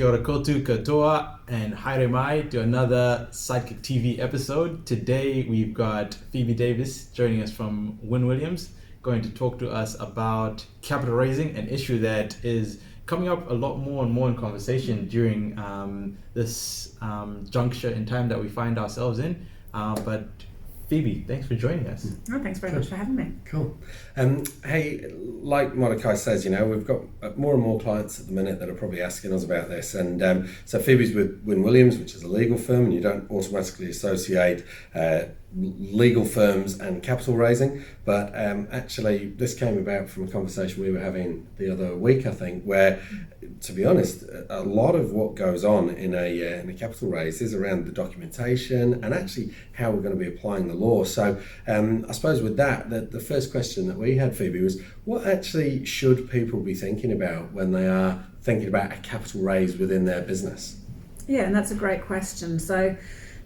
Kia ora koutou katoa and haere mai to another Sidekick TV episode. Today we've got Phoebe Davies joining us from Wynn Williams, going to talk to us about capital raising, an issue that is coming up a lot more and more in conversation during this juncture in time that we find ourselves in. But Phoebe, thanks for joining us. Oh, thanks very much for having me. Cool. Hey, like Mordecai says, we've got more and more clients at the minute that are probably asking us about this. And so Phoebe's with Wynn Williams, which is a legal firm, and you don't automatically associate legal firms and capital raising. But actually, this came about from a conversation we were having the other week, I think, where, to be honest, a lot of what goes on in a capital raise is around the documentation and actually how we're going to be applying the law. So I suppose with that, the first question that we had, Phoebe, was what actually should people be thinking about when they are thinking about a capital raise within their business? Yeah, and that's a great question. So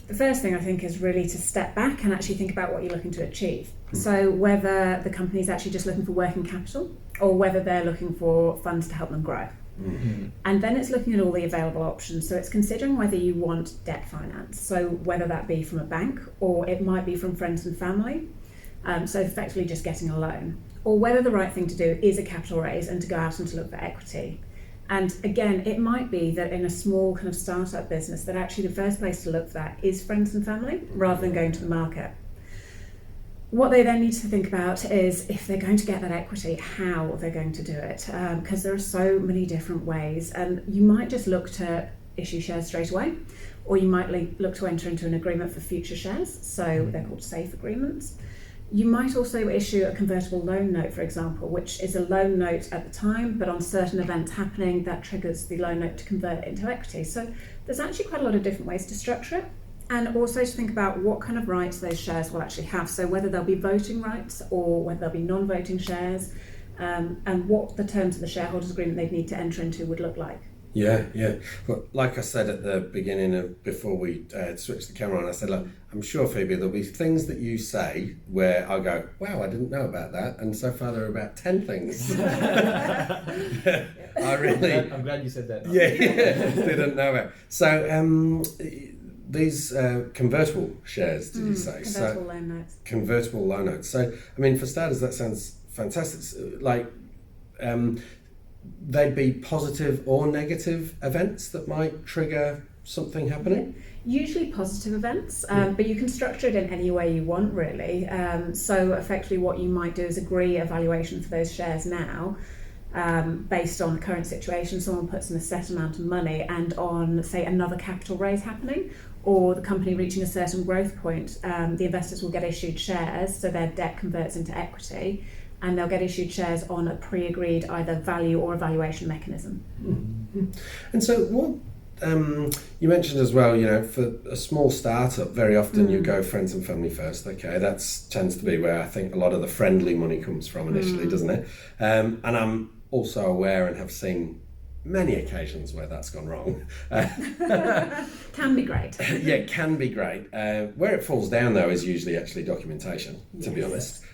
the first thing I think is really to step back and actually think about what you're looking to achieve. So whether the company is actually just looking for working capital or whether they're looking for funds to help them grow. Mm-hmm. And then it's looking at all the available options. So it's considering whether you want debt finance. So whether that be from a bank or it might be from friends and family. So effectively just getting a loan. Or whether the right thing to do is a capital raise and to go out and to look for equity. And again, it might be that in a small kind of startup business that actually the first place to look for that is friends and family rather than going to the market. What they then need to think about is if they're going to get that equity, how they're going to do it, because there are so many different ways. And you might just look to issue shares straight away, or you might look to enter into an agreement for future shares. So they're called safe agreements. You might also issue a convertible loan note, for example, which is a loan note at the time, but on certain events happening, that triggers the loan note to convert it into equity. So there's actually quite a lot of different ways to structure it. And also to think about what kind of rights those shares will actually have. So whether they'll be voting rights or whether they'll be non-voting shares, and what the terms of the shareholders agreement they'd need to enter into would look like. Yeah. Well, like I said at the beginning before we switched the camera on, I said, look, I'm sure, Phoebe, there'll be things that you say where I go, wow, I didn't know about that. And so far there are about 10 things. I'm glad you said that. Yeah, didn't know about. So these convertible shares, did you say? Convertible loan notes. Convertible loan notes. So, I mean, for starters, that sounds fantastic. Like, they'd be positive or negative events that might trigger something happening? Yeah. Usually positive events, but you can structure it in any way you want, really. So effectively what you might do is agree a valuation for those shares now, based on the current situation. Someone puts in a set amount of money and on, say, another capital raise happening, or the company reaching a certain growth point, the investors will get issued shares, so their debt converts into equity, and they'll get issued shares on a pre-agreed either value or evaluation mechanism. Mm-hmm. And so what, you mentioned as well, for a small startup, very often you go friends and family first. Okay, that tends to be where I think a lot of the friendly money comes from initially, doesn't it? And I'm also aware and have seen many occasions where that's gone wrong. Can be great. Yeah, it can be great. Where it falls down, though, is usually actually documentation, to be honest,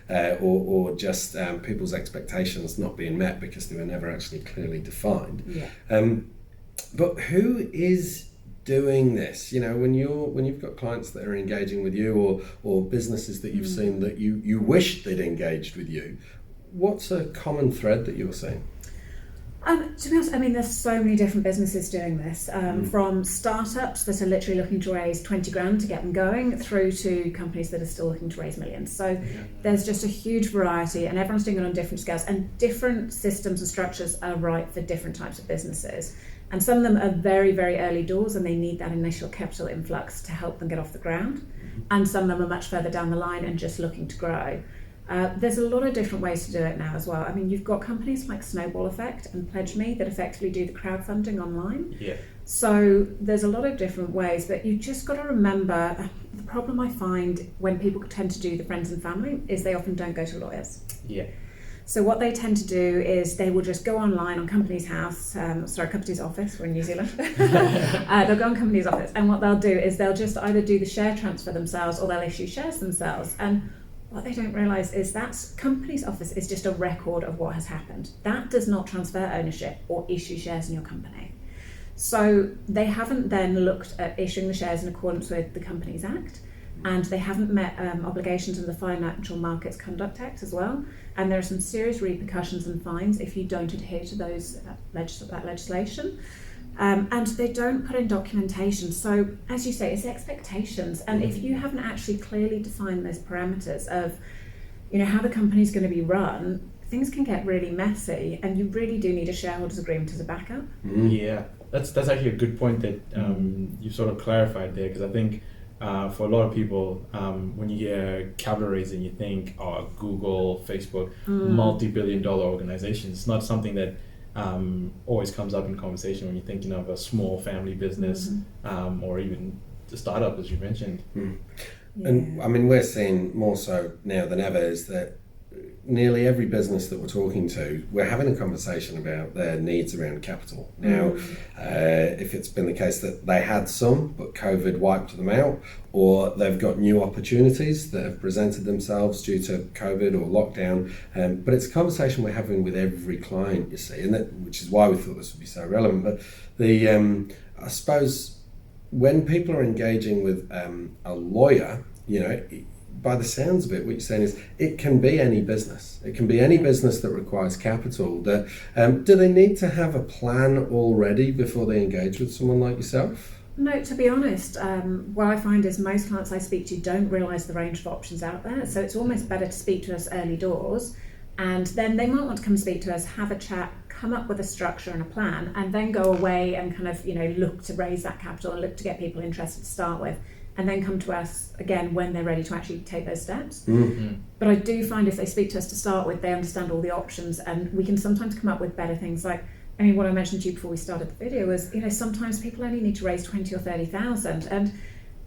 or just people's expectations not being met because they were never actually clearly defined. Yeah. But who is doing this? When you've got clients that are engaging with you, or businesses that you've seen that you wish they'd engaged with you, what's a common thread that you're seeing? To be honest, there's so many different businesses doing this, from startups that are literally looking to raise 20 grand to get them going, through to companies that are still looking to raise millions. So there's just a huge variety, and everyone's doing it on different scales, and different systems and structures are right for different types of businesses. And some of them are very, very early doors, and they need that initial capital influx to help them get off the ground. And some of them are much further down the line and just looking to grow. There's a lot of different ways to do it now as well. You've got companies like Snowball Effect and Pledge Me that effectively do the crowdfunding online. Yeah. So there's a lot of different ways, but you've just got to remember, the problem I find when people tend to do the friends and family is they often don't go to lawyers. Yeah. So what they tend to do is they will just go online on Companies House, Companies Office, we're in New Zealand. They'll go on Companies Office, and what they'll do is they'll just either do the share transfer themselves or they'll issue shares themselves. And what they don't realise is that Companies Office is just a record of what has happened. That does not transfer ownership or issue shares in your company. So they haven't then looked at issuing the shares in accordance with the Companies Act, and they haven't met obligations in the Financial Markets Conduct Act as well. And there are some serious repercussions and fines if you don't adhere to that legislation. And they don't put in documentation. So, as you say, it's expectations. And if you haven't actually clearly defined those parameters of, how the company's going to be run, things can get really messy, and you really do need a shareholders agreement as a backup. Yeah, that's actually a good point that you sort of clarified there, because I think for a lot of people, when you hear capital raising, you think, Google, Facebook, multi-billion-dollar organizations. It's not something that always comes up in conversation when you're thinking of a small family business or even a startup, as you mentioned. Yeah. And I mean, we're seeing more so now than ever is that nearly every business that we're talking to, we're having a conversation about their needs around capital. Now, if it's been the case that they had some, but COVID wiped them out, or they've got new opportunities that have presented themselves due to COVID or lockdown, but it's a conversation we're having with every client, you see, and which is why we thought this would be so relevant. But I suppose when people are engaging with a lawyer, by the sounds of it, what you're saying is it can be any business. It can be any business that requires capital. Do they need to have a plan already before they engage with someone like yourself? No, to be honest, what I find is most clients I speak to don't realise the range of options out there. So it's almost better to speak to us early doors, and then they might want to come speak to us, have a chat, come up with a structure and a plan, and then go away and kind of, look to raise that capital and look to get people interested to start with, and then come to us again when they're ready to actually take those steps. But I do find if they speak to us to start with, they understand all the options, and we can sometimes come up with better things. Like, what I mentioned to you before we started the video was, sometimes people only need to raise 20 or 30,000, and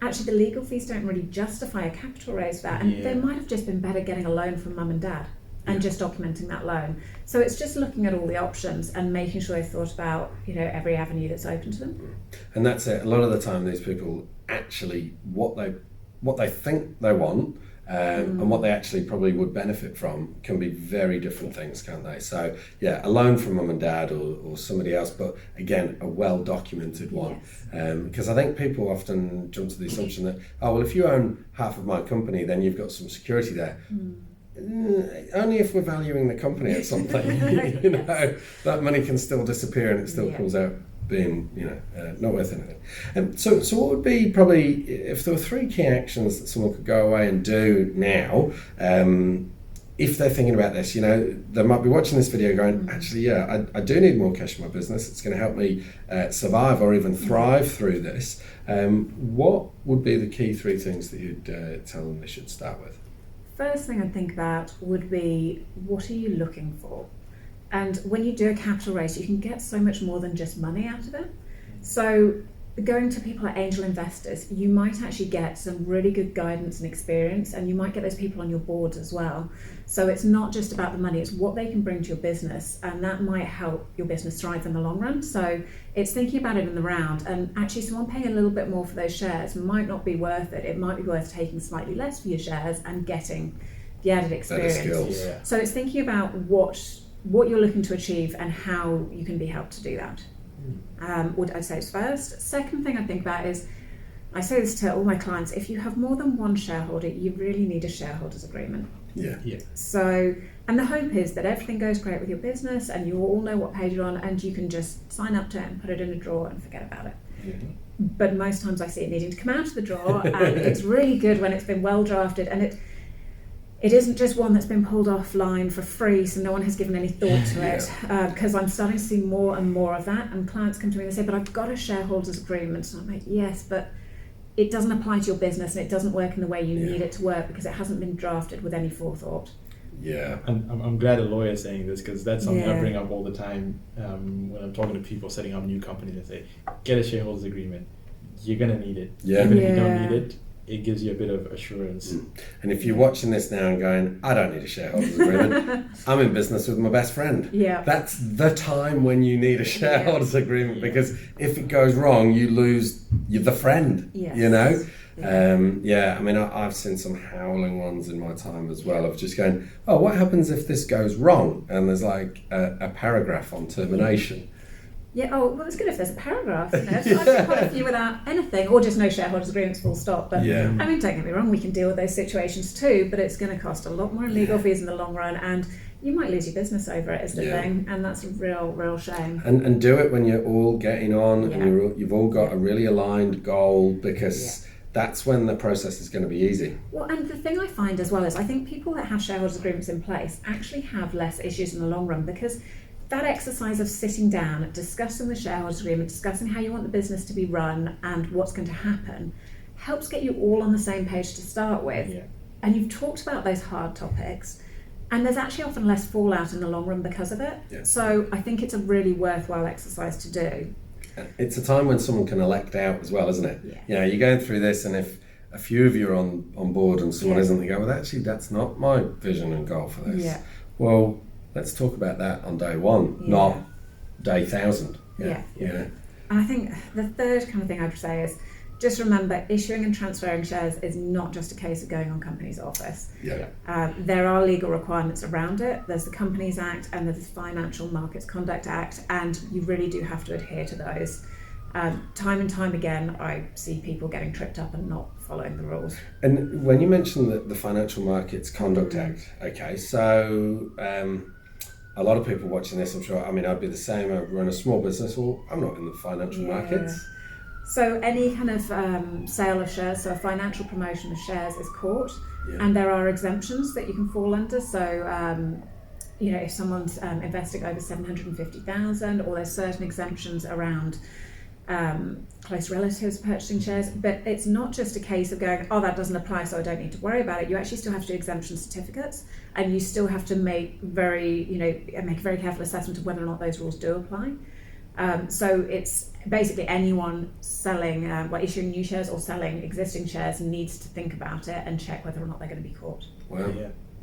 actually the legal fees don't really justify a capital raise for that, and they might have just been better getting a loan from mum and dad and just documenting that loan. So it's just looking at all the options and making sure they've thought about, every avenue that's open to them. And that's it. A lot of the time, these people actually what they think they want and what they actually probably would benefit from can be very different things, can't they? So a loan from mum and dad or somebody else, but again, a well documented one. Because I think people often jump to the assumption that, if you own half of my company, then you've got some security there. Only if we're valuing the company at something. That money can still disappear and it still comes out being not worth anything. So what would be probably, if there were 3 key actions that someone could go away and do now, if they're thinking about this, they might be watching this video going, actually, I do need more cash in my business. It's going to help me survive or even thrive through this. What would be the key 3 things that you'd tell them they should start with? First thing I'd think about would be, what are you looking for? And when you do a capital raise, you can get so much more than just money out of it. So going to people like angel investors, you might actually get some really good guidance and experience, and you might get those people on your board as well. So it's not just about the money, it's what they can bring to your business, and that might help your business thrive in the long run. So it's thinking about it in the round, and actually someone paying a little bit more for those shares might not be worth it. It might be worth taking slightly less for your shares and getting the added experience. Better skills. So it's thinking about what you're looking to achieve and how you can be helped to do that. What I'd say is first. Second thing I think about is, I say this to all my clients, if you have more than one shareholder, you really need a shareholders agreement. So, and the hope is that everything goes great with your business and you all know what page you're on and you can just sign up to it and put it in a drawer and forget about it. But most times I see it needing to come out of the drawer, and it's really good when it's been well drafted, and it isn't just one that's been pulled offline for free, so no one has given any thought to it. Because I'm starting to see more and more of that, and clients come to me and they say, but I've got a shareholders agreement. And I'm like, yes, but it doesn't apply to your business and it doesn't work in the way you need it to work because it hasn't been drafted with any forethought. I'm glad a lawyer is saying this, because that's something I bring up all the time when I'm talking to people setting up new companies. I say, get a shareholders agreement. You're going to need it. Even if you don't need it, it gives you a bit of assurance. And if you're watching this now and going, I don't need a shareholders agreement, I'm in business with my best friend. That's the time when you need a shareholders agreement, because if it goes wrong, you lose the friend, I mean, I've seen some howling ones in my time as well of just going, what happens if this goes wrong? And there's like a paragraph on termination. Yeah, oh, well, it's good if there's a paragraph. You know, I've seen quite a few without anything, or just no shareholders agreements, full stop. But Yeah. I mean, don't get me wrong, we can deal with those situations too, but it's going to cost a lot more in legal fees in the long run, and you might lose your business over it, is the thing, and that's a real shame. And do it when you're all getting on and you've all got a really aligned goal, because that's when the process is going to be easy. Well, and the thing I find as well is I think people that have shareholders agreements in place actually have less issues in the long run, because that exercise of sitting down, discussing the shareholders agreement, discussing how you want the business to be run and what's going to happen, helps get you all on the same page to start with. Yeah. And you've talked about those hard topics, and there's actually often less fallout in the long run because of it. Yeah. So I think it's a really worthwhile exercise to do. It's a time when someone can elect out as well, isn't it? Yeah. You know, you're going through this, and if a few of you are on board and someone isn't, they go, well, actually, that's not my vision and goal for this. Yeah. Well, let's talk about that on day one, not day 1,000. Yeah. Yeah. And I think the third kind of thing I'd say is just remember, issuing and transferring shares is not just a case of going on Companies Office. Yeah. There are legal requirements around it. There's the Companies Act and there's the Financial Markets Conduct Act, and you really do have to adhere to those. Time and time again, I see people getting tripped up and not following the rules. And when you mentioned the Financial Markets Conduct Act, okay, so a lot of people watching this, I'm sure, I mean, I'd be the same. I run a small business, or I'm not in the financial markets. So any kind of sale of shares, so a financial promotion of shares is caught, and there are exemptions that you can fall under. So, you know, if someone's investing over 750,000, or there's certain exemptions around close relatives purchasing shares, but it's not just a case of going, oh, that doesn't apply, so I don't need to worry about it. You actually still have to do exemption certificates, and you still have to make a very careful assessment of whether or not those rules do apply. So it's basically anyone selling, issuing new shares or selling existing shares needs to think about it and check whether or not they're going to be caught. Wow.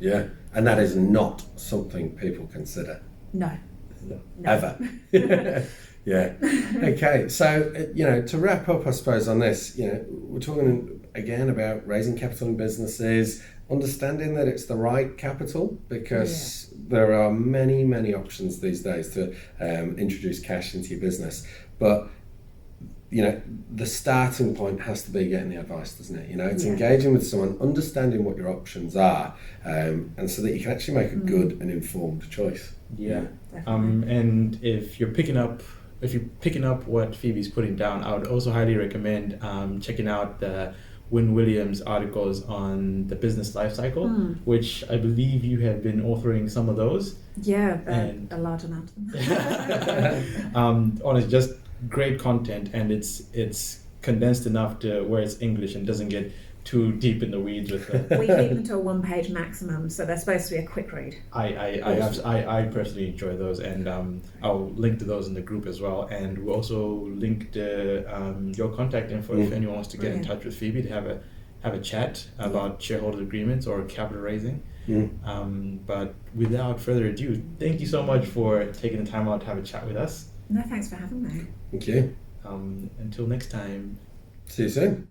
Yeah. And that is not something people consider. No. Ever. Yeah. Okay. So, you know, to wrap up, I suppose, on this, you know, we're talking again about raising capital in businesses, understanding that it's the right capital, because there are many options these days to introduce cash into your business. But, you know, the starting point has to be getting the advice, doesn't it? You know, it's engaging with someone, understanding what your options are, and so that you can actually make a good and informed choice. Yeah. And if you're picking up what Phoebe's putting down, I would also highly recommend checking out the Wynn Williams articles on the business life cycle, which I believe you have been authoring some of those. Yeah, a large amount of them. Honestly, just great content, and it's condensed enough to where it's English and doesn't get too deep in the weeds with it. We keep them to a one-page maximum, so they're supposed to be a quick read. I personally enjoy those, and I'll link to those in the group as well. And we'll also link to your contact info if anyone wants to get in touch with Phoebe to have a chat about shareholder agreements or capital raising. But without further ado, thank you so much for taking the time out to have a chat with us. No, thanks for having me. Thank you. Until next time. See you soon.